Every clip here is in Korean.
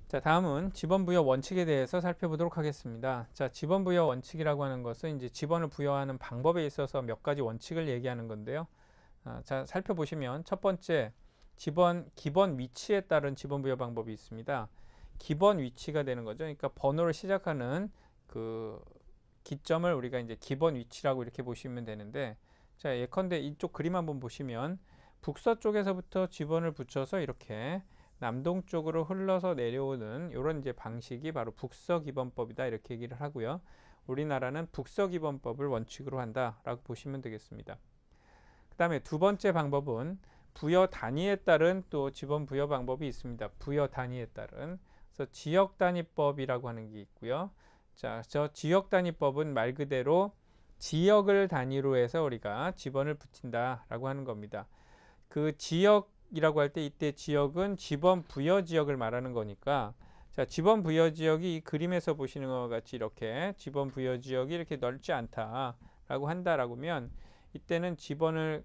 자, 다음은 지번부여 원칙에 대해서 살펴보도록 하겠습니다. 자, 지번부여 원칙이라고 하는 것은 이제 지번을 부여하는 방법에 있어서 몇 가지 원칙을 얘기하는 건데요. 자, 살펴보시면 첫 번째, 기본 위치에 따른 지번부여 방법이 있습니다. 기본 위치가 되는 거죠. 그러니까 번호를 시작하는 그 기점을 우리가 이제 기본 위치라고 이렇게 보시면 되는데, 자, 예컨대 이쪽 그림 한번 보시면 북서쪽에서부터 지번을 붙여서 이렇게 남동쪽으로 흘러서 내려오는 이런 이제 방식이 바로 북서기번법이다 이렇게 얘기를 하고요. 우리나라는 북서기번법을 원칙으로 한다라고 보시면 되겠습니다. 그 다음에 두 번째 방법은 부여 단위에 따른 또 지번 부여 방법이 있습니다. 부여 단위에 따른. 그래서 지역 단위법이라고 하는 게 있고요. 자, 저 지역 단위법은 말 그대로 지역을 단위로 해서 우리가 지번을 붙인다라고 하는 겁니다. 그 지역이라고 할 때 이때 지역은 지번 부여 지역을 말하는 거니까, 자, 지번 부여 지역이 이 그림에서 보시는 것과 같이 이렇게 지번 부여 지역이 이렇게 넓지 않다라고 한다라고 하면 이때는 지번을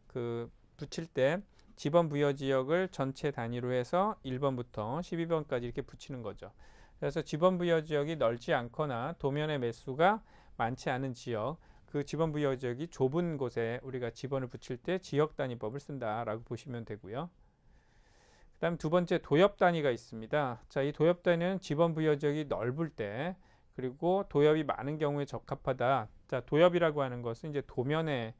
붙일 때 지번 부여 지역을 전체 단위로 해서 1번부터 12번까지 이렇게 붙이는 거죠. 그래서 지번 부여 지역이 넓지 않거나 도면의 매수가 많지 않은 지역, 그 지번 부여 지역이 좁은 곳에 우리가 지번을 붙일 때 지역 단위법을 쓴다라고 보시면 되고요. 그 다음 두 번째 도엽 단위가 있습니다. 자, 이 도엽 단위는 지번 부여 지역이 넓을 때 그리고 도엽이 많은 경우에 적합하다. 자, 도엽이라고 하는 것은 이제 도면의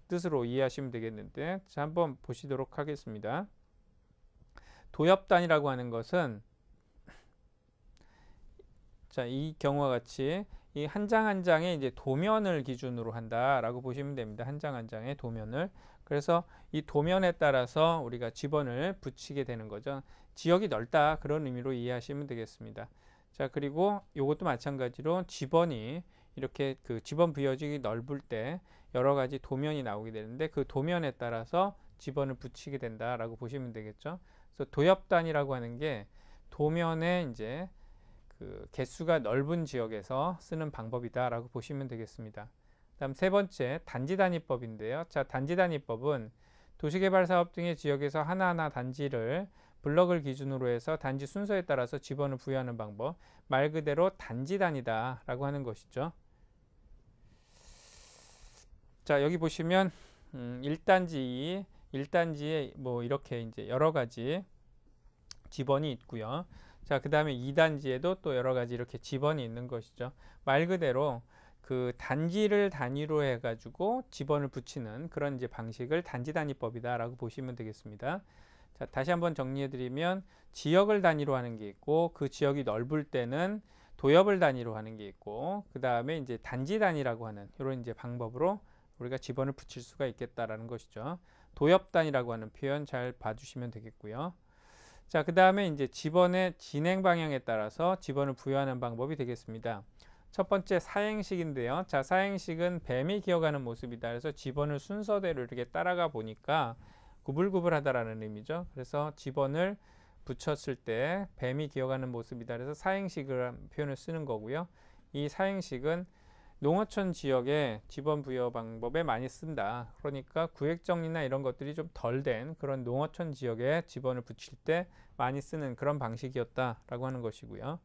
뜻으로 이해하시면 되겠는데, 자, 한번 보시도록 하겠습니다. 도엽 단위라고 하는 것은, 자, 이 경우와 같이 이 한 장 한 장의 이제 도면을 기준으로 한다라고 보시면 됩니다. 한 장 한 장의 도면을. 그래서 이 도면에 따라서 우리가 지번을 붙이게 되는 거죠. 지역이 넓다 그런 의미로 이해하시면 되겠습니다. 자, 그리고 이것도 마찬가지로 지번이 이렇게 그 지번 부여지기 넓을 때 여러 가지 도면이 나오게 되는데 그 도면에 따라서 지번을 붙이게 된다라고 보시면 되겠죠. 그래서 도엽단이라고 하는 게 도면에 이제 그 개수가 넓은 지역에서 쓰는 방법이다라고 보시면 되겠습니다. 다음 세 번째 단지 단위법인데요. 자, 단지 단위법은 도시개발사업 등의 지역에서 하나하나 단지를 블럭을 기준으로 해서 단지 순서에 따라서 지번을 부여하는 방법, 말 그대로 단지 단위다라고 하는 것이죠. 자, 여기 보시면 1단지에 뭐 이렇게 이제 여러 가지 지번이 있고요. 자, 그 다음에 2단지에도 또 여러 가지 이렇게 지번이 있는 것이죠. 말 그대로 그 단지를 단위로 해가지고 지번을 붙이는 그런 이제 방식을 단지 단위법이다라고 보시면 되겠습니다. 자, 다시 한번 정리해드리면 지역을 단위로 하는 게 있고 그 지역이 넓을 때는 도엽을 단위로 하는 게 있고 그 다음에 이제 단지 단위라고 하는 이런 이제 방법으로 우리가 지번을 붙일 수가 있겠다라는 것이죠. 도엽 단위라고 하는 표현 잘 봐주시면 되겠고요. 자, 그 다음에 이제 지번의 진행 방향에 따라서 지번을 부여하는 방법이 되겠습니다. 첫 번째 사행식인데요. 자, 사행식은 뱀이 기어가는 모습이다. 그래서 지번을 순서대로 이렇게 따라가 보니까 구불구불하다라는 의미죠. 그래서 지번을 붙였을 때 뱀이 기어가는 모습이다. 그래서 사행식이라는 표현을 쓰는 거고요. 이 사행식은 농어촌 지역의 지번 부여 방법에 많이 쓴다. 그러니까 구획정리나 이런 것들이 좀 덜 된 그런 농어촌 지역에 지번을 붙일 때 많이 쓰는 그런 방식이었다라고 하는 것이고요.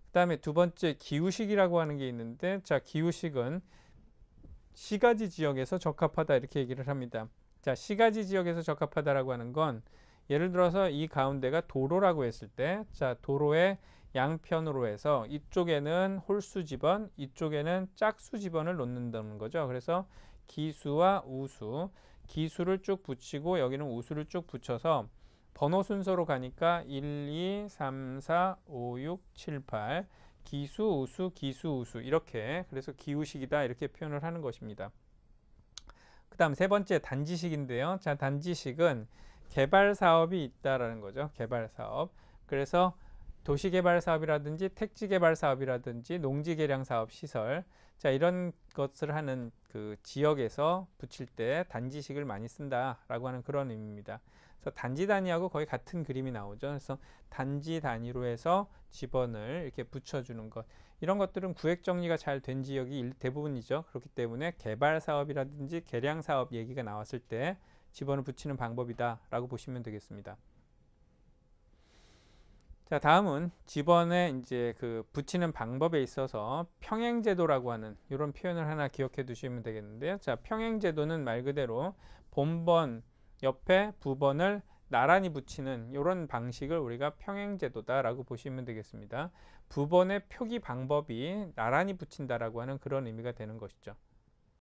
그 다음에 두 번째 기후식이라고 하는 게 있는데, 자, 기후식은 시가지 지역에서 적합하다 이렇게 얘기를 합니다. 자, 시가지 지역에서 적합하다라고 하는 건 예를 들어서 이 가운데가 도로라고 했을 때, 자, 도로의 양편으로 해서 이쪽에는 홀수 지번, 이쪽에는 짝수 지번을 놓는다는 거죠. 그래서 기수와 우수, 기수를 쭉 붙이고 여기는 우수를 쭉 붙여서 번호 순서로 가니까 1, 2, 3, 4, 5, 6, 7, 8 기수, 우수, 기수, 우수 이렇게 그래서 기후식이다 이렇게 표현을 하는 것입니다. 그 다음 세 번째 단지식인데요. 자, 단지식은 개발 사업이 있다라는 거죠. 개발 사업. 그래서 도시개발 사업이라든지 택지개발 사업이라든지 농지개량 사업 시설, 자, 이런 것을 하는 그 지역에서 붙일 때 단지식을 많이 쓴다라고 하는 그런 의미입니다. 그래서 단지 단위하고 거의 같은 그림이 나오죠. 그래서 단지 단위로 해서 지번을 이렇게 붙여주는 것, 이런 것들은 구획 정리가 잘 된 지역이 대부분이죠. 그렇기 때문에 개발 사업이라든지 개량 사업 얘기가 나왔을 때 지번을 붙이는 방법이다라고 보시면 되겠습니다. 자, 다음은 집원에 이제 그 붙이는 방법에 있어서 평행제도라고 하는 이런 표현을 하나 기억해 두시면 되겠는데요. 자, 평행제도는 말 그대로 본번 옆에 부번을 나란히 붙이는 이런 방식을 우리가 평행제도다라고 보시면 되겠습니다. 부번의 표기 방법이 나란히 붙인다라고 하는 그런 의미가 되는 것이죠.